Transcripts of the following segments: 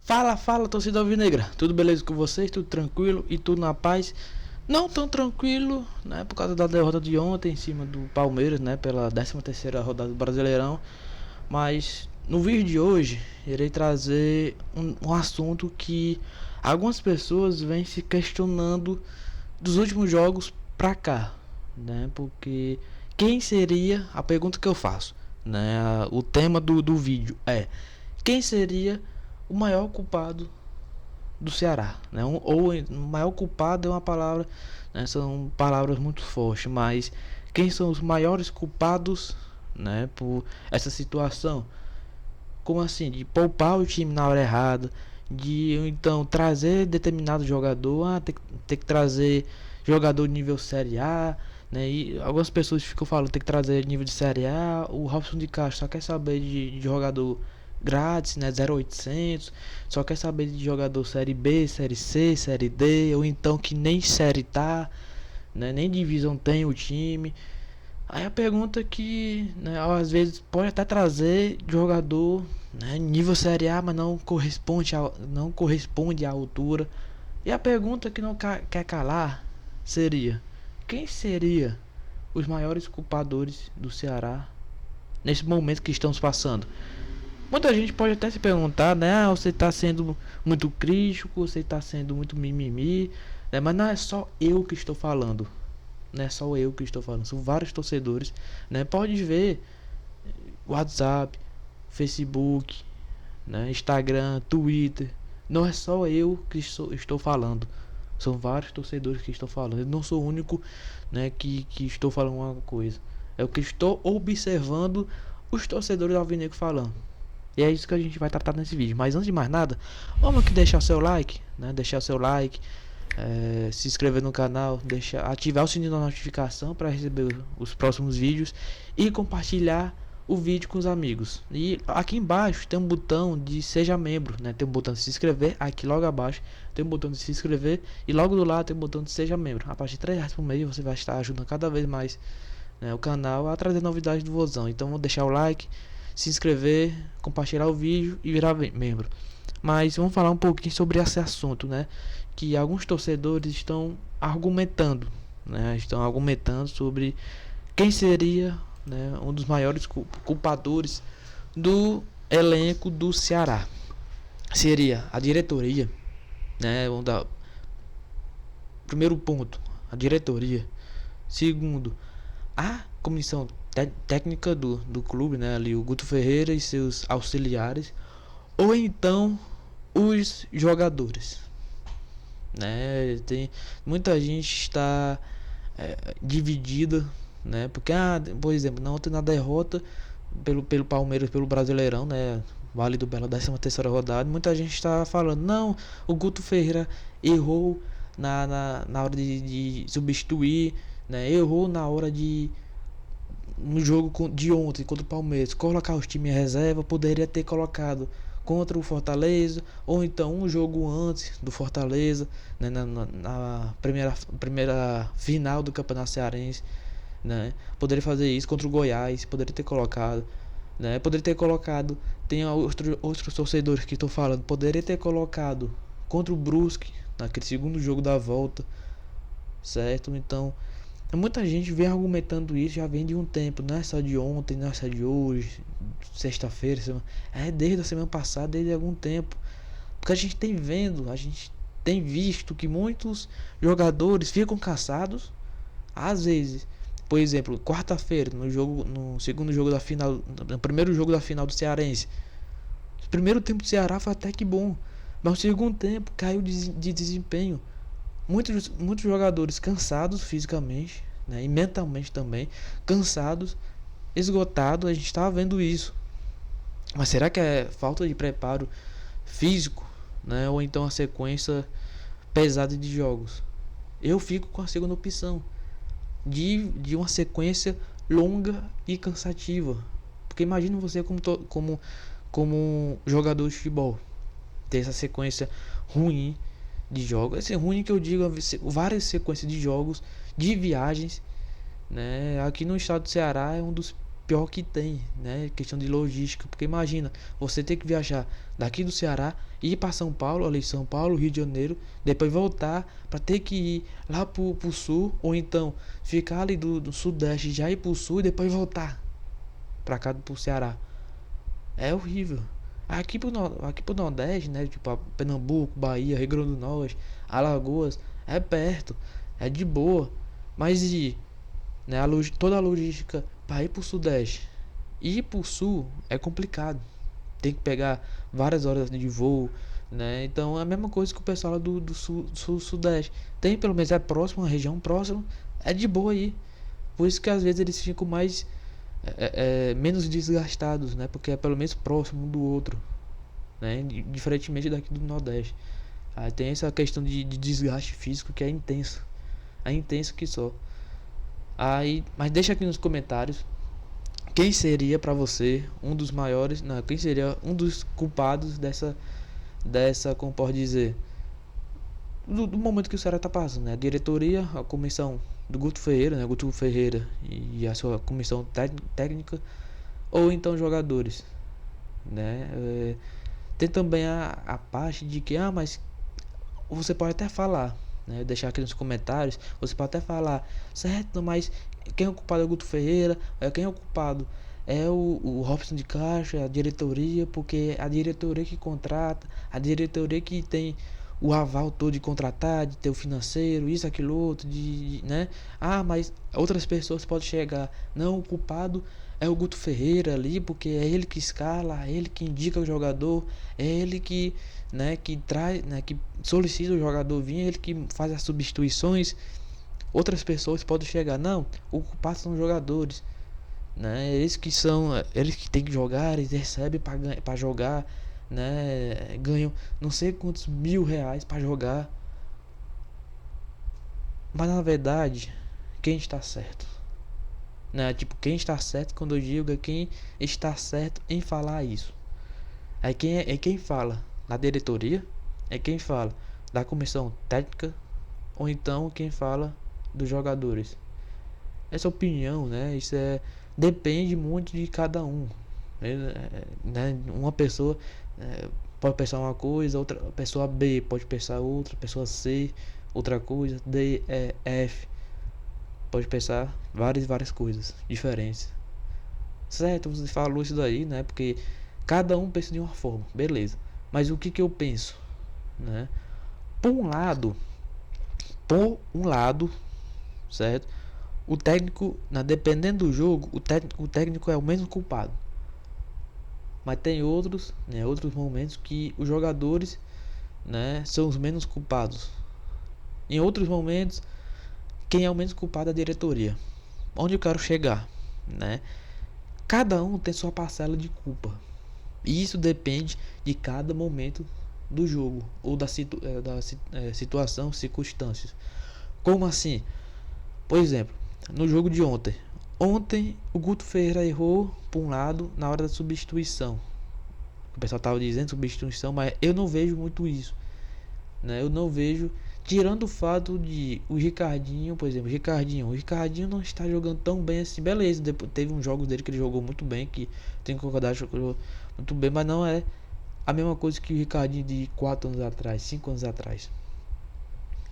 Fala, torcida alvinegra. Tudo beleza com vocês? Tudo tranquilo e tudo na paz? Não tão tranquilo, né? Por causa da derrota de ontem em cima do Palmeiras, né? Pela 13ª rodada do Brasileirão. Mas no vídeo de hoje, irei trazer um assunto que algumas pessoas vêm se questionando dos últimos jogos pra cá, né? Porque quem seria, a pergunta que eu faço, né? O tema do vídeo é: quem seria o maior culpado do Ceará, né? Ou o maior culpado é uma palavra, né? São palavras muito fortes, mas quem são os maiores culpados, né? Por essa situação? Como assim? De poupar o time na hora errada, de então trazer determinado jogador, ter que trazer jogador de nível Série A, né? E algumas pessoas ficam falando tem que trazer nível de Série A. O Robson de Castro só quer saber de jogador grátis, né? 0800, só quer saber de jogador Série B, Série C, Série D, ou então que nem Série tá, né? Nem divisão tem o time. Aí a pergunta que, né, às vezes pode até trazer jogador, né, nível Série A, mas não corresponde à altura. E a pergunta que não quer calar seria: quem seria os maiores culpadores do Ceará nesse momento que estamos passando? Muita gente pode até se perguntar, né? Você está sendo muito crítico, você está sendo muito mimimi, né? Mas não é só eu que estou falando. Não é só eu que estou falando, são vários torcedores, né? Pode ver WhatsApp, Facebook, né? Instagram, Twitter. Não é só eu que estou falando. São vários torcedores que estão falando. Eu não sou o único, né, que estou falando uma coisa. É o que estou observando os torcedores alvinegros falando. E é isso que a gente vai tratar nesse vídeo. Mas antes de mais nada, vamos aqui deixar o seu like, né? Deixar o seu like, se inscrever no canal, ativar o sininho da notificação para receber os próximos vídeos e compartilhar o vídeo com os amigos. E aqui embaixo tem um botão de seja membro, né? Tem um botão de se inscrever, aqui logo abaixo tem um botão de se inscrever e logo do lado tem um botão de seja membro. A partir de R$3 por mês você vai estar ajudando cada vez mais, né, o canal a trazer novidades do Vozão. Então vou deixar o like, se inscrever, compartilhar o vídeo e virar membro. Mas vamos falar um pouquinho sobre esse assunto, né? Que alguns torcedores estão argumentando, né? Estão argumentando sobre quem seria, né, um dos maiores culpadores do elenco do Ceará. Seria a diretoria, né? Vamos dar primeiro ponto, a diretoria. Segundo, a comissão técnica do clube, né? Ali o Guto Ferreira e seus auxiliares, ou então os jogadores, né? Tem muita gente está dividida, né? Porque por exemplo, na ontem na derrota pelo Palmeiras, pelo Brasileirão, né? Válido pela 13ª rodada, muita gente está falando: não, o Guto Ferreira errou na hora de substituir, né? Errou na hora de no jogo de ontem contra o Palmeiras, colocar os times em reserva, poderia ter colocado contra o Fortaleza, ou então um jogo antes do Fortaleza, né, na primeira final do Campeonato Cearense, né? Poderia fazer isso contra o Goiás, poderia ter colocado, né? Poderia ter colocado, tem outros torcedores que estão falando, poderia ter colocado contra o Brusque, naquele segundo jogo da volta, certo? Então muita gente vem argumentando isso, já vem de um tempo, não é só de ontem, não é só de hoje, sexta-feira, é desde a semana passada, desde algum tempo. Porque a gente tem visto que muitos jogadores ficam cansados, às vezes. Por exemplo, quarta-feira, no segundo jogo da final, no primeiro jogo da final do Cearense. O primeiro tempo do Ceará foi até que bom, mas o segundo tempo caiu de desempenho. Muitos jogadores cansados fisicamente, né, e mentalmente também, cansados, esgotados, a gente está vendo isso. Mas será que é falta de preparo físico, né, ou então a sequência pesada de jogos? Eu fico com a segunda opção, de uma sequência longa e cansativa. Porque imagina você como jogador de futebol ter essa sequência ruim de jogos. Esse ruim que eu digo, várias sequências de jogos, de viagens, né? Aqui no estado do Ceará é um dos pior que tem, né? Questão de logística, porque imagina, você ter que viajar daqui do Ceará, ir para São Paulo, ali São Paulo, Rio de Janeiro, depois voltar para ter que ir lá pro sul, ou então ficar ali do sudeste, já ir pro sul e depois voltar para cá pro Ceará. É horrível. Aqui pro Nordeste, né? Tipo, Pernambuco, Bahia, Rio Grande do Norte, Alagoas, é perto, é de boa. Mas e, né, toda a logística para ir pro Sudeste e ir pro Sul é complicado. Tem que pegar várias horas de voo, né? Então é a mesma coisa que o pessoal do Sudeste. Tem, pelo menos é próximo, uma região próxima, é de boa aí. Por isso que às vezes eles ficam mais menos desgastados, né? Porque é pelo menos próximo um do outro, né? Diferentemente daqui do Nordeste. Aí tem essa questão de desgaste físico que é intenso. É intenso que só. Aí, mas deixa aqui nos comentários quem seria pra você um dos maiores, não, quem seria um dos culpados dessa, como pode dizer, do momento que o Ceará tá passando, né? A diretoria, a comissão do Guto Ferreira, né? Guto Ferreira e a sua comissão técnica, ou então jogadores, né? Tem também a parte de que, mas você pode até falar, né? Deixar aqui nos comentários, você pode até falar, certo, mas quem é o culpado é o Guto Ferreira, quem é o culpado é o Robson de Castro, a diretoria, porque a diretoria que contrata, a diretoria que tem o aval todo de contratar, de ter o financeiro, isso, aquilo, outro, né? Mas outras pessoas podem chegar, não, o culpado é o Guto Ferreira ali, porque é ele que escala, é ele que indica o jogador, é ele que, né, que traz, né, que solicita o jogador vir, é ele que faz as substituições. Outras pessoas podem chegar, não, o culpado são os jogadores, né? Eles que têm que jogar, eles recebem para jogar, né? Ganham não sei quantos R$ 1.000 para jogar. Mas na verdade, quem está certo? Né? Tipo, quem está certo quando eu digo é quem está certo em falar isso. Quem fala na diretoria, é quem fala da comissão técnica, ou então quem fala dos jogadores. Essa opinião, né? Depende muito de cada um, né? Uma pessoa pode pensar uma coisa, outra pessoa B pode pensar outra, pessoa C outra coisa, D, E, F pode pensar várias coisas diferentes. Certo, você falou isso daí, né? Porque cada um pensa de uma forma, beleza. Mas o que eu penso, né? Por um lado, certo? O técnico, dependendo do jogo, o técnico é o menos culpado. Mas tem outros, né, outros momentos que os jogadores, né, são os menos culpados. Em outros momentos, quem é o menos culpado é a diretoria. Onde eu quero chegar, né? Cada um tem sua parcela de culpa. E isso depende de cada momento do jogo ou da situação, circunstâncias. Como assim? Por exemplo, no jogo de ontem. Ontem o Guto Ferreira errou por um lado na hora da substituição. O pessoal estava dizendo substituição, mas eu não vejo muito isso, né? Eu não vejo, tirando o fato de o Ricardinho, por exemplo, o Ricardinho não está jogando tão bem assim, beleza, depois teve um jogo dele que ele jogou muito bem, que tem que concordar, jogou muito bem, mas não é a mesma coisa que o Ricardinho de 4 anos atrás, 5 anos atrás.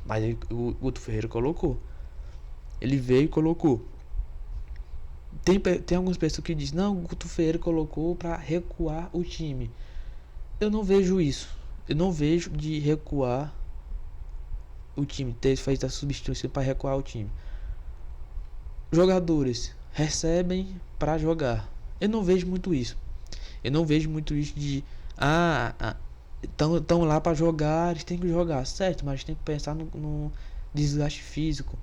Mas o Guto Ferreira colocou. Ele veio e colocou. Tem algumas pessoas que dizem, não, o Guto Ferreira colocou para recuar o time. Eu não vejo isso. Eu não vejo de recuar o time, ter feito a substituição para recuar o time. Jogadores recebem para jogar. Eu não vejo muito isso. Eu não vejo muito isso de estão lá para jogar, eles têm que jogar, certo? Mas tem que pensar no desgaste físico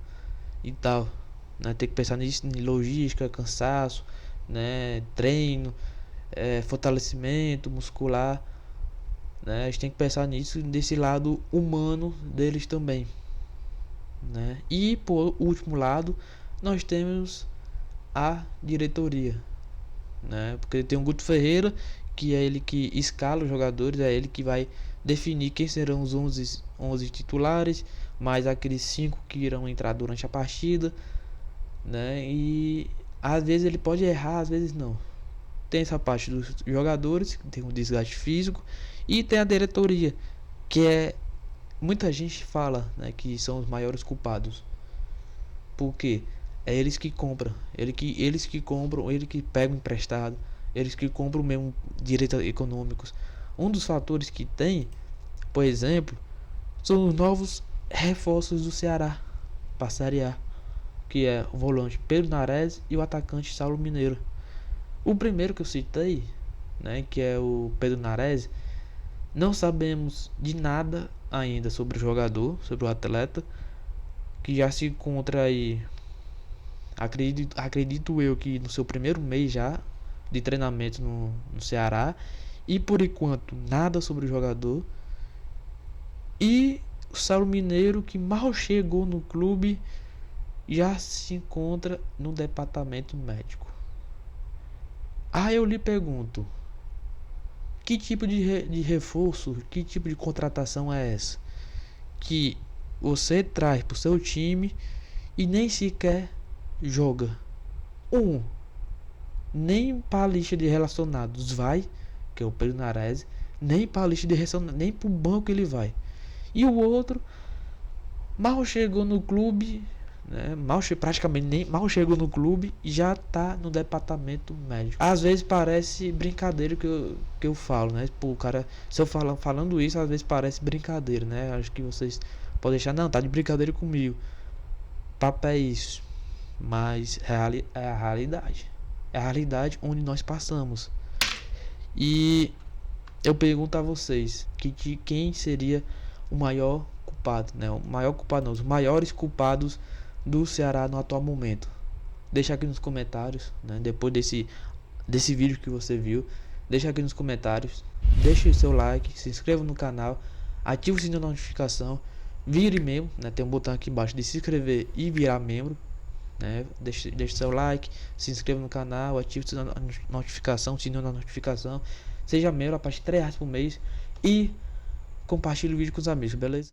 e tal, né? Tem que pensar nisso, em logística, cansaço, né? Treino, fortalecimento muscular, né? A gente tem que pensar nisso, desse lado humano deles também, né? E por último lado, nós temos a diretoria, né? Porque tem o Guto Ferreira, que é ele que escala os jogadores, é ele que vai definir quem serão os 11 titulares, mais aqueles 5 que irão entrar durante a partida, né? E Às vezes ele pode errar, às vezes não. Tem essa parte dos jogadores, que tem um desgaste físico, e tem a diretoria, que é muita gente fala, né, que são os maiores culpados. Por quê? É eles que compram, eles que compram, eles que pegam emprestado, eles que compram mesmo direitos econômicos. Um dos fatores que tem, por exemplo, são os novos reforços do Ceará para a Série A, que é o volante Pedro Nares e o atacante Saulo Mineiro. O primeiro que eu citei, né, que é o Pedro Nares, não sabemos de nada ainda sobre o jogador, sobre o atleta, que já se encontra aí, acredito eu que no seu primeiro mês já de treinamento no Ceará, e por enquanto nada sobre o jogador. E o Saulo Mineiro, que mal chegou no clube, já se encontra no departamento médico. Aí eu lhe pergunto, que tipo de reforço, que tipo de contratação é essa? Que você traz pro seu time e nem sequer joga. Nem para a lista de relacionados vai, que é o Pedro Nares, nem para a lista de relacionados, nem pro banco ele vai. E o outro mal chegou no clube, né? Praticamente nem mal chegou no clube e já tá no departamento médico. Às vezes parece brincadeira que eu falo, né? Pô, cara, se eu falando isso, às vezes parece brincadeira, né? Acho que vocês podem deixar, não, tá de brincadeira comigo. Papo é isso, mas é a realidade. É a realidade onde nós passamos. E eu pergunto a vocês quem seria o maior culpado, né? O maior culpado não, os maiores culpados do Ceará no atual momento. Deixa aqui nos comentários, né? Depois desse vídeo que você viu, deixa aqui nos comentários, deixe o seu like, se inscreva no canal, ative o sininho da notificação, vire membro, né? Tem um botão aqui embaixo de se inscrever e virar membro, né? Deixe seu like, se inscreva no canal, ative a notificação, o sininho da notificação, seja membro a partir de R$3 por mês e compartilhe o vídeo com os amigos, beleza?